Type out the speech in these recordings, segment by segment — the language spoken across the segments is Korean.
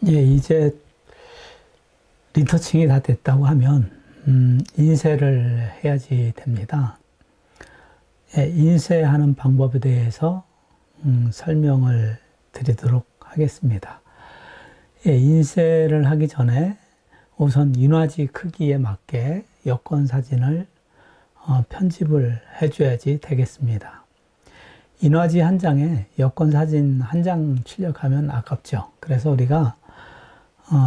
예, 이제 리터칭이 다 됐다고 하면 인쇄를 해야지 됩니다. 예, 인쇄하는 방법에 대해서 설명을 드리도록 하겠습니다. 예, 인쇄를 하기 전에 우선 인화지 크기에 맞게 여권 사진을 편집을 해줘야지 되겠습니다. 인화지 한 장에 여권 사진 한 장 출력하면 아깝죠. 그래서 우리가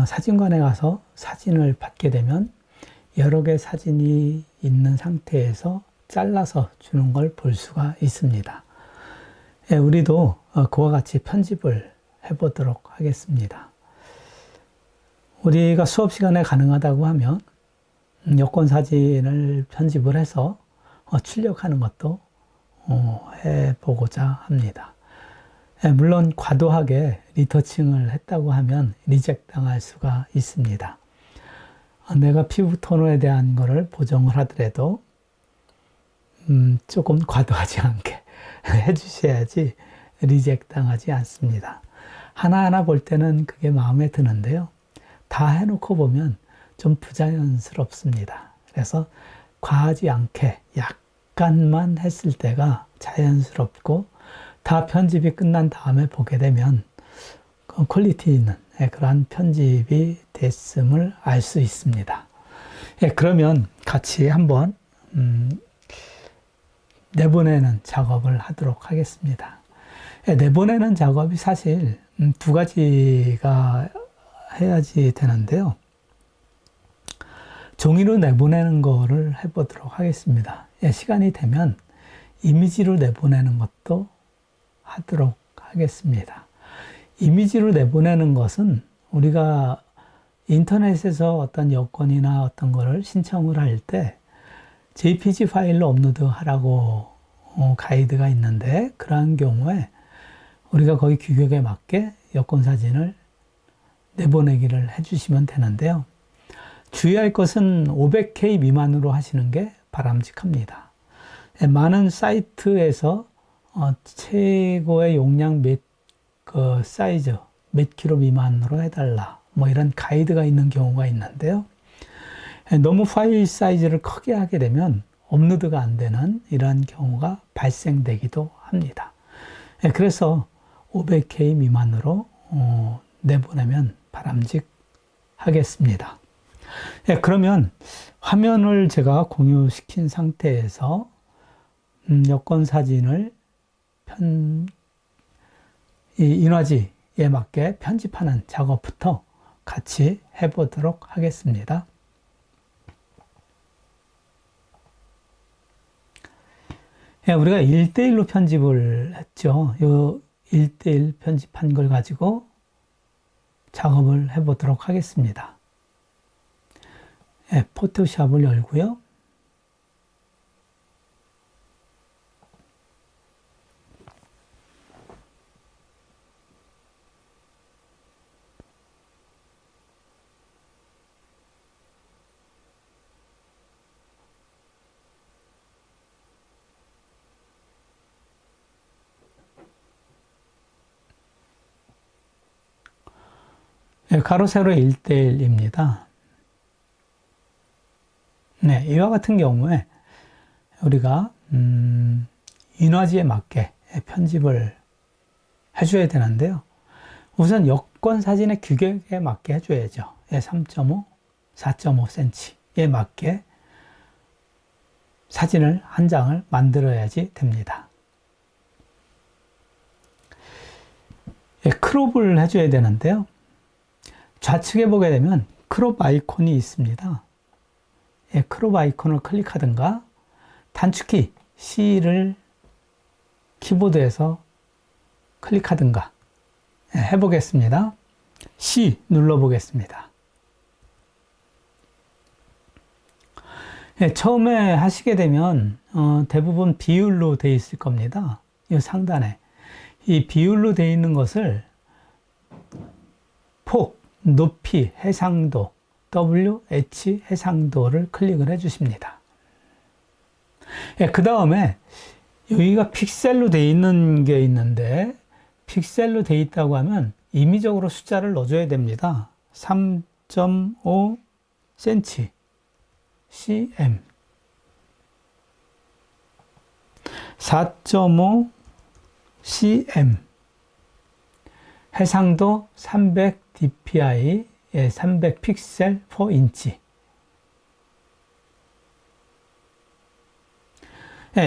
사진관에 가서 사진을 받게 되면 여러 개 사진이 있는 상태에서 잘라서 주는 걸 볼 수가 있습니다. 예, 우리도 그와 같이 편집을 해보도록 하겠습니다. 우리가 수업 시간에 가능하다고 하면 여권 사진을 편집을 해서 출력하는 것도 해보고자 합니다. 물론 과도하게 리터칭을 했다고 하면 리젝트 당할 수가 있습니다. 내가 피부 토너에 대한 거를 보정을 하더라도 조금 과도하지 않게 해주셔야지 리젝트 당하지 않습니다. 하나하나 볼 때는 그게 마음에 드는데요. 다 해놓고 보면 좀 부자연스럽습니다. 그래서 과하지 않게 약간만 했을 때가 자연스럽고 다 편집이 끝난 다음에 보게 되면 퀄리티 있는 그러한 편집이 됐음을 알 수 있습니다. 그러면 같이 한번 내보내는 작업을 하도록 하겠습니다. 내보내는 작업이 사실 두 가지가 해야지 되는데요. 종이로 내보내는 거를 해보도록 하겠습니다. 시간이 되면 이미지로 내보내는 것도 하도록 하겠습니다. 이미지로 내보내는 것은 우리가 인터넷에서 어떤 여권이나 어떤 거를 신청을 할 때 JPG 파일로 업로드 하라고 가이드가 있는데, 그러한 경우에 우리가 거기 규격에 맞게 여권 사진을 내보내기를 해주시면 되는데요. 주의할 것은 500K 미만으로 하시는 게 바람직합니다. 많은 사이트에서 최고의 용량 사이즈 몇 킬로 미만으로 해달라 뭐 이런 가이드가 있는 경우가 있는데요. 너무 파일 사이즈를 크게 하게 되면 업로드가 안 되는 이러한 경우가 발생되기도 합니다. 그래서 500K 미만으로 내보내면 바람직하겠습니다. 그러면 화면을 제가 공유시킨 상태에서 여권 사진을 인화지에 맞게 편집하는 작업부터 같이 해보도록 하겠습니다. 우리가 1대1로 편집을 했죠. 이 1대1 편집한 걸 가지고 작업을 해보도록 하겠습니다. 포토샵을 열고요. 가로 세로 1대1입니다. 네, 이와 같은 경우에 우리가 인화지에 맞게 편집을 해줘야 되는데요. 우선 여권 사진의 규격에 맞게 해줘야죠. 3.5, 4.5cm에 맞게 사진을 한 장을 만들어야지 됩니다. 크롭을 해줘야 되는데요. 좌측에 보게 되면 크롭 아이콘이 있습니다. 크롭 아이콘을 클릭하든가 단축키 C를 키보드에서 클릭하든가 해보겠습니다. C 눌러보겠습니다. 처음에 하시게 되면 대부분 비율로 되어 있을 겁니다. 이 상단에 이 비율로 되어 있는 것을 폭, 높이, 해상도, WH 해상도를 클릭을 해주십니다. 그 다음에 여기가 픽셀로 되어 있는 게 있는데, 픽셀로 되어 있다고 하면 임의적으로 숫자를 넣어줘야 됩니다. 3.5 cm cm 4.5 cm 해상도 300 dpi 300 픽셀 per inch.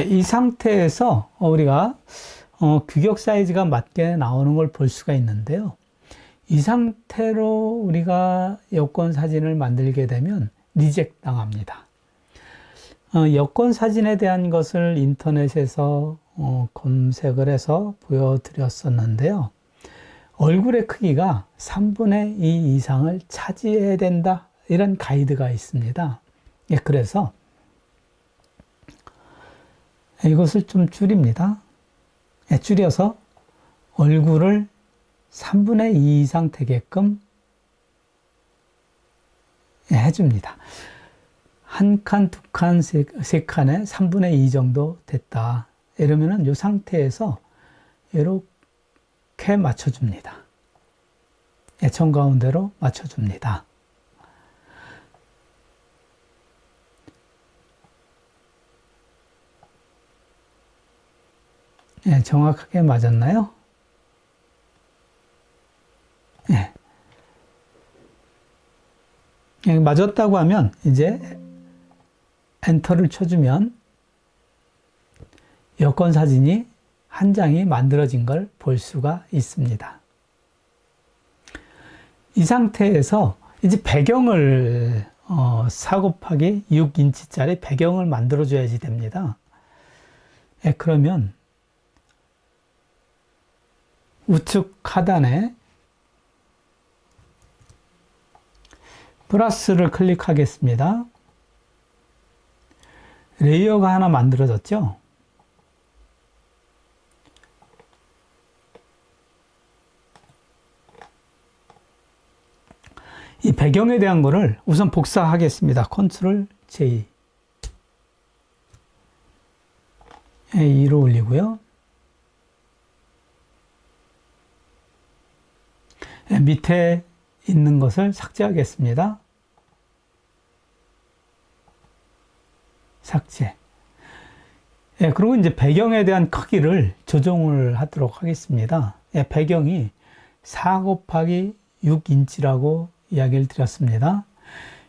이 상태에서 우리가 규격 사이즈가 맞게 나오는 걸 볼 수가 있는데요. 이 상태로 우리가 여권 사진을 만들게 되면 리젝트 당합니다. 여권 사진에 대한 것을 인터넷에서 검색을 해서 보여드렸었는데요. 얼굴의 크기가 3분의 2 이상을 차지해야 된다, 이런 가이드가 있습니다. 그래서 이것을 좀 줄입니다. 줄여서 얼굴을 3분의 2 이상 되게끔 해줍니다. 한 칸, 두 칸, 세 칸에 3분의 2 정도 됐다. 이러면은 이 상태에서 이렇게 맞춰줍니다. 정가운데로 맞춰줍니다. 정확하게 맞았나요? 맞았다고 하면 이제 엔터를 쳐주면 여권 사진이 한 장이 만들어진 걸 볼 수가 있습니다. 이 상태에서 이제 배경을 4 곱하기 6인치짜리 배경을 만들어 줘야지 됩니다. 그러면 우측 하단에 플러스를 클릭하겠습니다. 레이어가 하나 만들어졌죠? 이 배경에 대한 거를 우선 복사하겠습니다. 컨트롤 J. 2로 올리고요. 밑에 있는 것을 삭제하겠습니다. 삭제. 그리고 이제 배경에 대한 크기를 조정을 하도록 하겠습니다. 배경이 4 곱하기 6인치라고 이야기를 드렸습니다.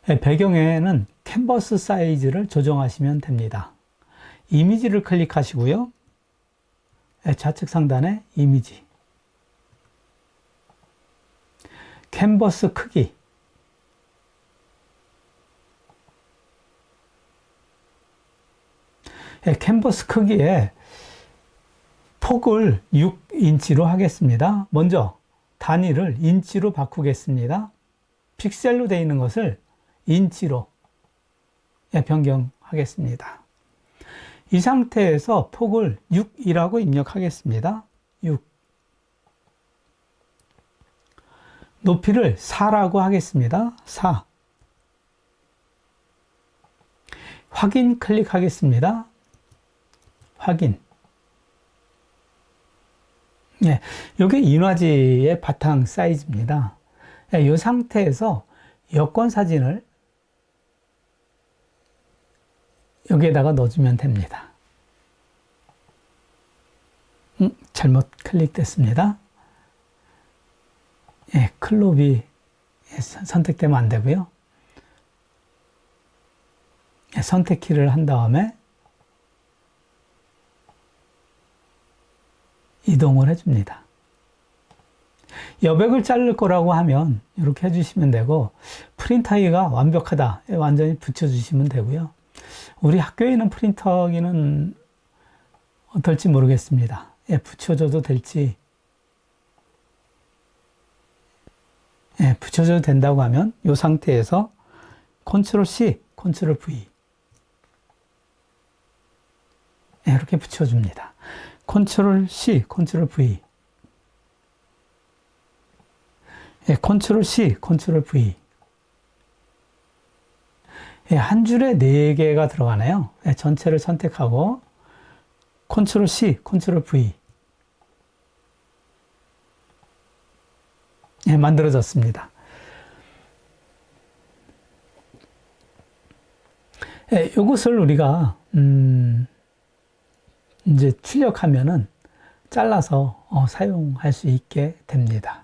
배경에는 캔버스 사이즈를 조정하시면 됩니다. 이미지를 클릭하시고요. 좌측 상단에 이미지. 캔버스 크기. 캔버스 크기에 폭을 6인치로 하겠습니다. 먼저 단위를 인치로 바꾸겠습니다. 픽셀로 되어 있는 것을 인치로 변경하겠습니다. 이 상태에서 폭을 6이라고 입력하겠습니다. 6. 높이를 4라고 하겠습니다. 4. 확인 클릭하겠습니다. 확인. 이게 인화지의 바탕 사이즈입니다. 이 상태에서 여권 사진을 여기에다가 넣어주면 됩니다. 잘못 클릭됐습니다. 클롭이 선택되면 안 되고요. 선택키를 한 다음에 이동을 해줍니다. 여백을 자를 거라고 하면 이렇게 해주시면 되고, 프린터기가 완벽하다, 완전히 붙여주시면 되고요. 우리 학교에 있는 프린터기는 어떨지 모르겠습니다. 붙여줘도 될지, 붙여줘도 된다고 하면 이 상태에서 컨트롤 C, 컨트롤 V 이렇게 붙여줍니다. 컨트롤 C, 컨트롤 V, 컨트롤 C, 컨트롤 V. 한 줄에 4개가 들어가네요. 전체를 선택하고 컨트롤 C, 컨트롤 V. 만들어졌습니다. 이것을 우리가 이제 출력하면은 잘라서 사용할 수 있게 됩니다.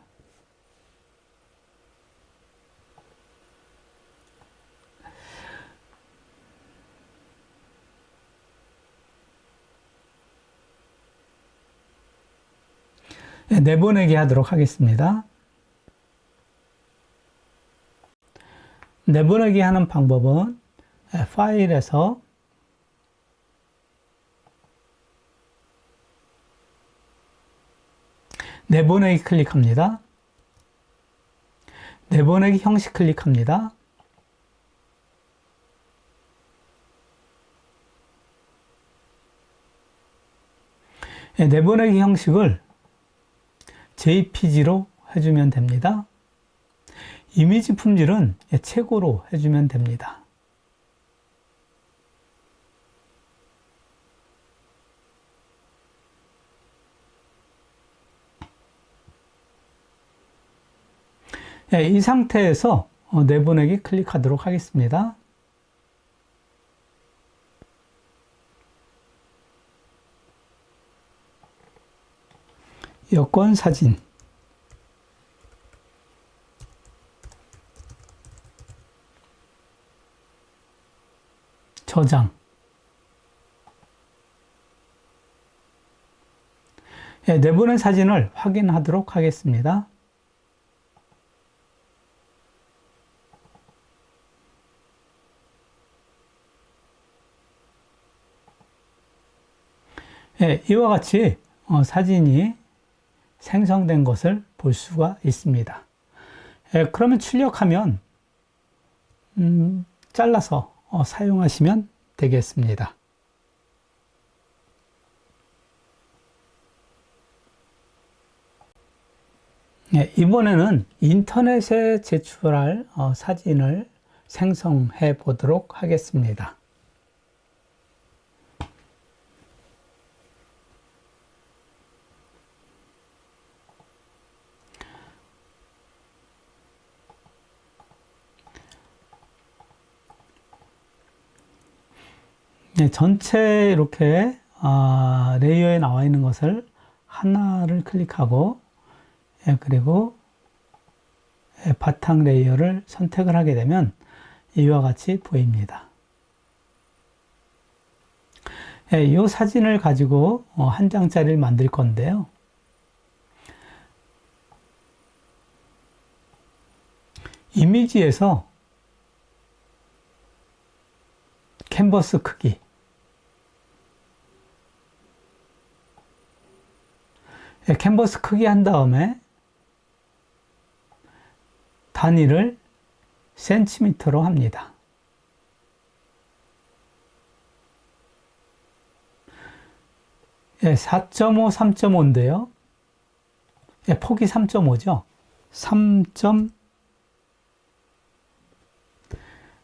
내보내기 하도록 하겠습니다. 내보내기 하는 방법은 파일에서 내보내기 클릭합니다. 내보내기 형식 클릭합니다. 내보내기 형식을 JPG로 해주면 됩니다. 이미지 품질은 최고로 해주면 됩니다. 이 상태에서 내보내기 클릭하도록 하겠습니다. 여권 사진 저장 내보낸 사진을 확인하도록 하겠습니다. 이와 같이 사진이 생성된 것을 볼 수가 있습니다. 그러면 출력하면 잘라서 사용하시면 되겠습니다. 이번에는 인터넷에 제출할 사진을 생성해 보도록 하겠습니다. 전체 이렇게 레이어에 나와 있는 것을 하나를 클릭하고 그리고 바탕 레이어를 선택을 하게 되면 이와 같이 보입니다. 이 사진을 가지고 한 장짜리를 만들 건데요. 이미지에서 캔버스 크기 캔버스 크기 한 다음에 단위를 센티미터로 합니다. 예, 4.5, 3.5인데요. 예, 폭이 3.5죠. 3.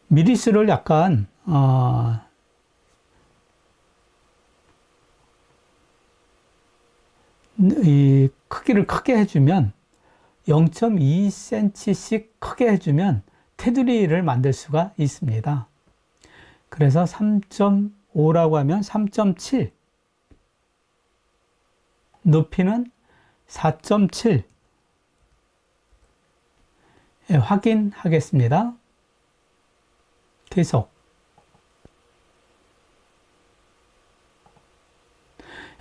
미리수를 약간 이 크기를 크게 해주면 0.2cm씩 크게 해주면 테두리를 만들 수가 있습니다. 그래서 3.5라고 하면 3.7 높이는 4.7 확인하겠습니다. 계속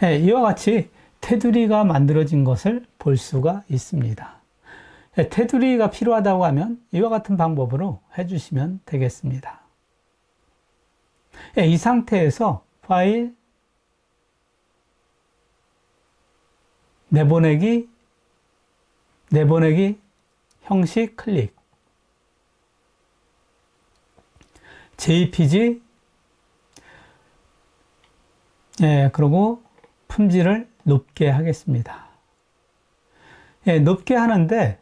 이와 같이 테두리가 만들어진 것을 볼 수가 있습니다. 테두리가 필요하다고 하면 이와 같은 방법으로 해주시면 되겠습니다. 이 상태에서 파일, 내보내기 형식 클릭, JPG, 그리고 품질을 높게 하겠습니다. 높게 하는데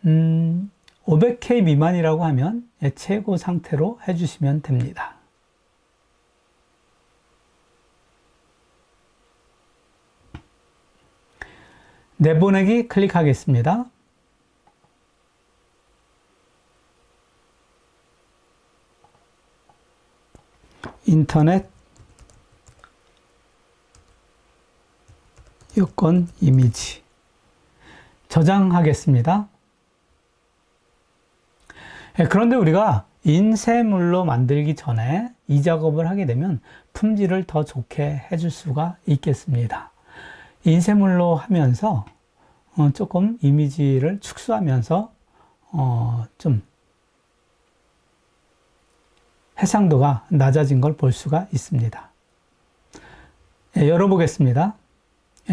500K 미만이라고 하면 최고 상태로 해주시면 됩니다. 내보내기 클릭하겠습니다. 인터넷 여권 이미지 저장하겠습니다. 그런데 우리가 인쇄물로 만들기 전에 이 작업을 하게 되면 품질을 더 좋게 해줄 수가 있겠습니다. 인쇄물로 하면서 조금 이미지를 축소하면서 좀 해상도가 낮아진 걸 볼 수가 있습니다. 열어보겠습니다.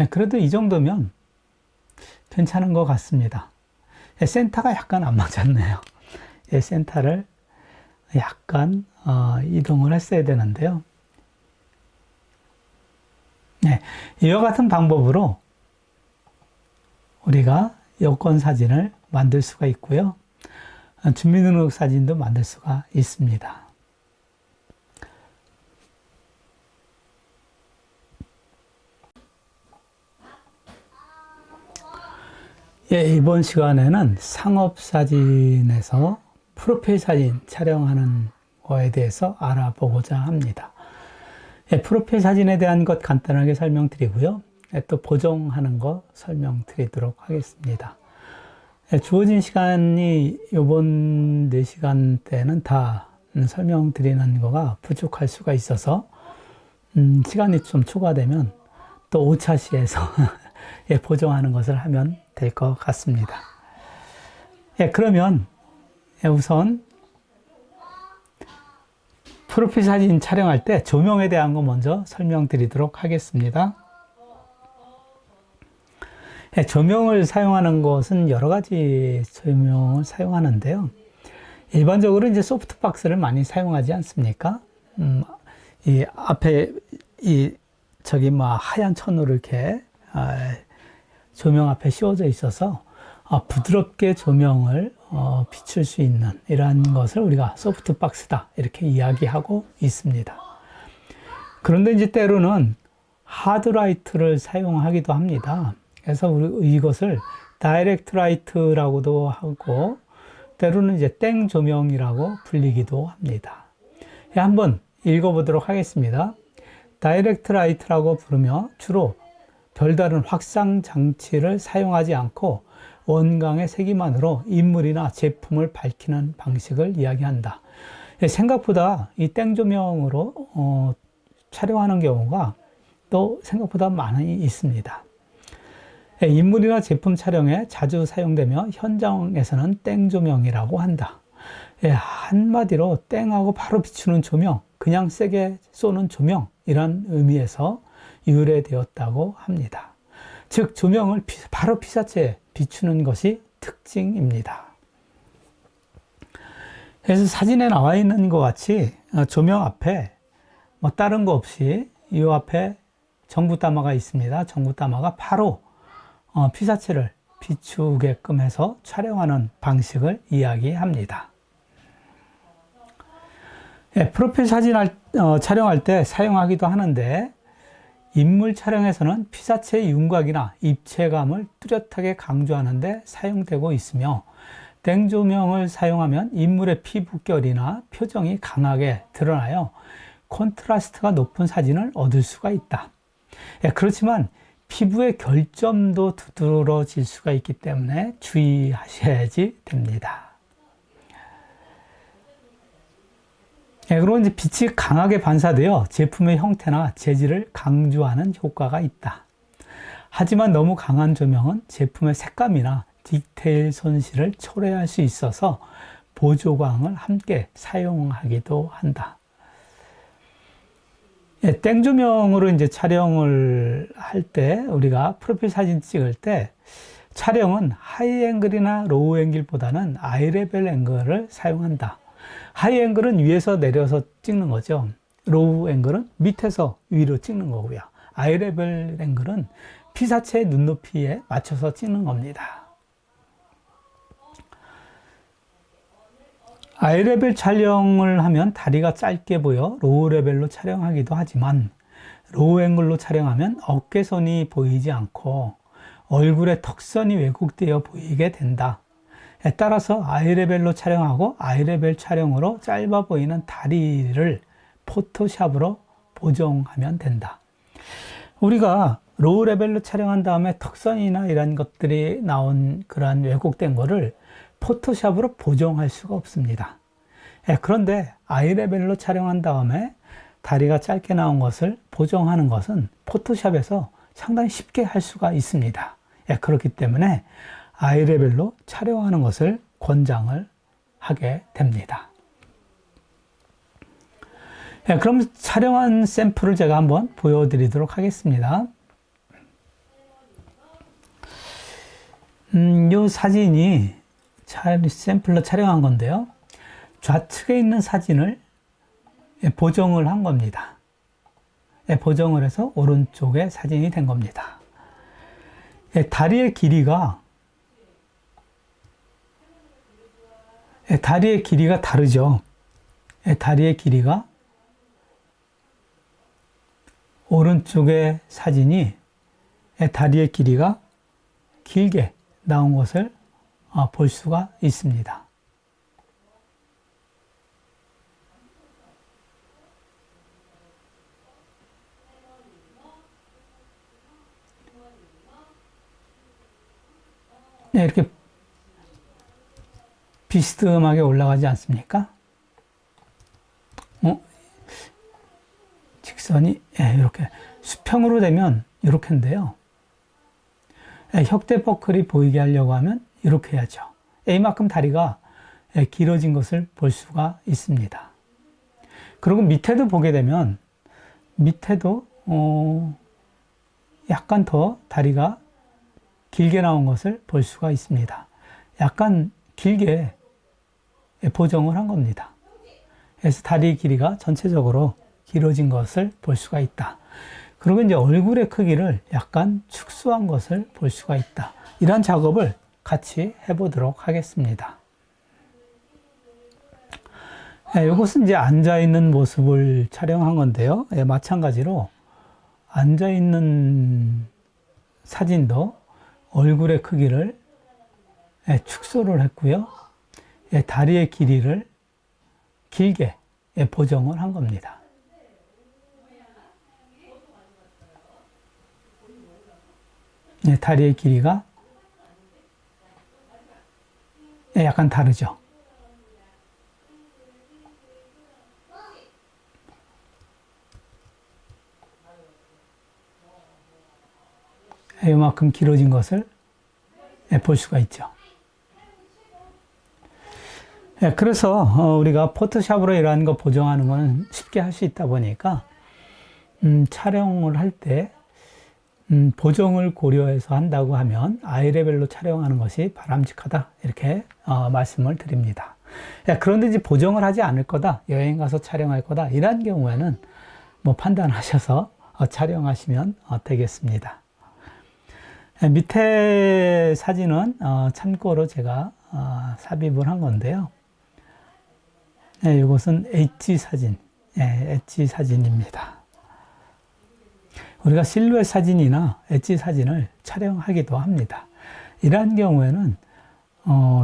그래도 이 정도면 괜찮은 것 같습니다. 센터가 약간 안 맞았네요. 센터를 약간 이동을 했어야 되는데요. 이와 같은 방법으로 우리가 여권 사진을 만들 수가 있고요. 주민등록 사진도 만들 수가 있습니다. 이번 시간에는 상업사진에서 프로필 사진 촬영하는 거에 대해서 알아보고자 합니다. 프로필 사진에 대한 것 간단하게 설명드리고요. 또 보정하는 거 설명드리도록 하겠습니다. 주어진 시간이 이번 4시간 때는 다 설명드리는 거가 부족할 수가 있어서 시간이 좀 초과되면 또 5차 시에서 보정하는 것을 하면 될 것 같습니다. 그러면 우선 프로필 사진 촬영할 때 조명에 대한 거 먼저 설명드리도록 하겠습니다. 조명을 사용하는 것은 여러 가지 조명을 사용하는데요. 일반적으로 이제 소프트박스를 많이 사용하지 않습니까? 이 앞에 하얀 천으로 이렇게 조명 앞에 씌워져 있어서 부드럽게 조명을 비출 수 있는 이러한 것을 우리가 소프트박스다 이렇게 이야기하고 있습니다. 그런데 이제 때로는 하드라이트를 사용하기도 합니다. 그래서 이것을 다이렉트 라이트라고도 하고 때로는 이제 땡 조명이라고 불리기도 합니다. 한번 읽어보도록 하겠습니다. 다이렉트 라이트라고 부르며 주로 별다른 확상 장치를 사용하지 않고 원광의 세기만으로 인물이나 제품을 밝히는 방식을 이야기한다. 생각보다 이 땡조명으로 촬영하는 경우가 또 생각보다 많이 있습니다. 인물이나 제품 촬영에 자주 사용되며 현장에서는 땡조명이라고 한다. 한마디로 땡하고 바로 비추는 조명, 그냥 세게 쏘는 조명 이런 의미에서 유래되었다고 합니다. 즉 조명을 바로 피사체에 비추는 것이 특징입니다. 그래서 사진에 나와 있는 것 같이 조명 앞에 다른 거 없이 이 앞에 전구다마가 있습니다. 전구다마가 바로 피사체를 비추게끔 해서 촬영하는 방식을 이야기합니다. 프로필 사진 촬영할 때 사용하기도 하는데 인물 촬영에서는 피사체의 윤곽이나 입체감을 뚜렷하게 강조하는 데 사용되고 있으며 땡조명을 사용하면 인물의 피부결이나 표정이 강하게 드러나요 콘트라스트가 높은 사진을 얻을 수가 있다. 그렇지만 피부의 결점도 두드러질 수가 있기 때문에 주의하셔야지 됩니다. 그리고 이제 빛이 강하게 반사되어 제품의 형태나 재질을 강조하는 효과가 있다. 하지만 너무 강한 조명은 제품의 색감이나 디테일 손실을 초래할 수 있어서 보조광을 함께 사용하기도 한다. 땡조명으로 이제 촬영을 할 때 우리가 프로필 사진 찍을 때 촬영은 하이 앵글이나 로우 앵글보다는 아이 레벨 앵글을 사용한다. 하이 앵글은 위에서 내려서 찍는 거죠. 로우 앵글은 밑에서 위로 찍는 거고요. 아이 레벨 앵글은 피사체의 눈높이에 맞춰서 찍는 겁니다. 아이 레벨 촬영을 하면 다리가 짧게 보여 로우 레벨로 촬영하기도 하지만 로우 앵글로 촬영하면 어깨선이 보이지 않고 얼굴의 턱선이 왜곡되어 보이게 된다. 따라서 아이 레벨로 촬영하고 아이 레벨 촬영으로 짧아 보이는 다리를 포토샵으로 보정하면 된다. 우리가 로우 레벨로 촬영한 다음에 턱선이나 이런 것들이 나온 그러한 왜곡된 거를 포토샵으로 보정할 수가 없습니다. 그런데 아이 레벨로 촬영한 다음에 다리가 짧게 나온 것을 보정하는 것은 포토샵에서 상당히 쉽게 할 수가 있습니다. 그렇기 때문에 아이 레벨로 촬영하는 것을 권장을 하게 됩니다. 그럼 촬영한 샘플을 제가 한번 보여드리도록 하겠습니다. 이 사진이 샘플로 촬영한 건데요. 좌측에 있는 사진을 보정을 한 겁니다. 보정을 해서 오른쪽에 사진이 된 겁니다. 다리의 길이가 다르죠. 다리의 길이가 오른쪽의 사진이 다리의 길이가 길게 나온 것을 볼 수가 있습니다. 이렇게 비스듬하게 올라가지 않습니까? 직선이 이렇게 수평으로 되면 이렇게인데요. 혁대 버클이 보이게 하려고 하면 이렇게 해야죠. 이만큼 다리가 길어진 것을 볼 수가 있습니다. 그리고 밑에도 보게 되면 밑에도 약간 더 다리가 길게 나온 것을 볼 수가 있습니다. 약간 길게 보정을 한 겁니다. 그래서 다리 길이가 전체적으로 길어진 것을 볼 수가 있다. 그리고 이제 얼굴의 크기를 약간 축소한 것을 볼 수가 있다. 이런 작업을 같이 해보도록 하겠습니다. 이것은 이제 앉아있는 모습을 촬영한 건데요. 마찬가지로 앉아있는 사진도 얼굴의 크기를 축소를 했고요. 다리의 길이를 길게 보정을 한 겁니다. 다리의 길이가 약간 다르죠. 이만큼 길어진 것을 볼 수가 있죠. 그래서 우리가 포토샵으로 이러한 거 보정하는 건 쉽게 할 수 있다 보니까 촬영을 할 때 보정을 고려해서 한다고 하면 아이 레벨로 촬영하는 것이 바람직하다, 이렇게 말씀을 드립니다. 그런데 이제 보정을 하지 않을 거다, 여행 가서 촬영할 거다, 이런 경우에는 뭐 판단하셔서 촬영하시면 되겠습니다. 밑에 사진은 참고로 제가 삽입을 한 건데요. 이것은 엣지 사진, 엣지 사진입니다. 우리가 실루엣 사진이나 엣지 사진을 촬영하기도 합니다. 이러한 경우에는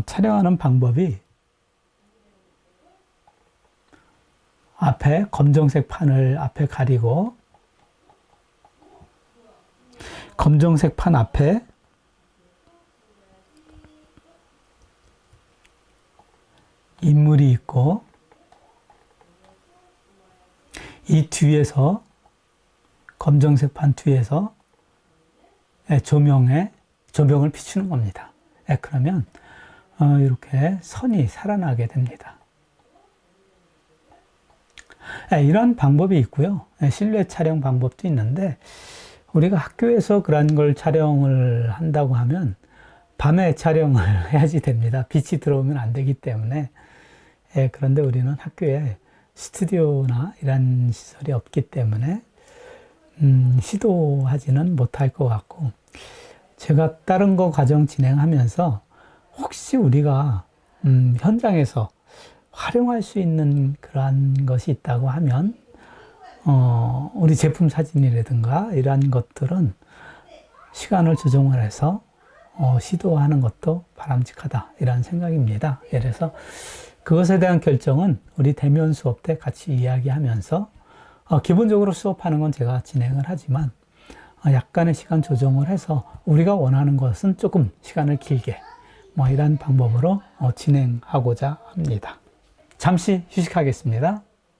촬영하는 방법이 앞에 검정색 판을 앞에 가리고 검정색 판 앞에 인물이 있고 이 뒤에서 검정색 판 뒤에서 조명을 비추는 겁니다. 그러면 이렇게 선이 살아나게 됩니다. 이런 방법이 있고요. 실루엣 촬영 방법도 있는데 우리가 학교에서 그런 걸 촬영을 한다고 하면 밤에 촬영을 해야지 됩니다. 빛이 들어오면 안 되기 때문에. 그런데 우리는 학교에 스튜디오나 이런 시설이 없기 때문에 시도하지는 못할 것 같고, 제가 다른 거 과정 진행하면서 혹시 우리가 현장에서 활용할 수 있는 그러한 것이 있다고 하면 우리 제품 사진이라든가 이러한 것들은 시간을 조정을 해서 시도하는 것도 바람직하다, 이런 생각입니다. 그래서 그것에 대한 결정은 우리 대면 수업 때 같이 이야기하면서 기본적으로 수업하는 건 제가 진행을 하지만 약간의 시간 조정을 해서 우리가 원하는 것은 조금 시간을 길게 이런 방법으로 진행하고자 합니다. 잠시 휴식하겠습니다.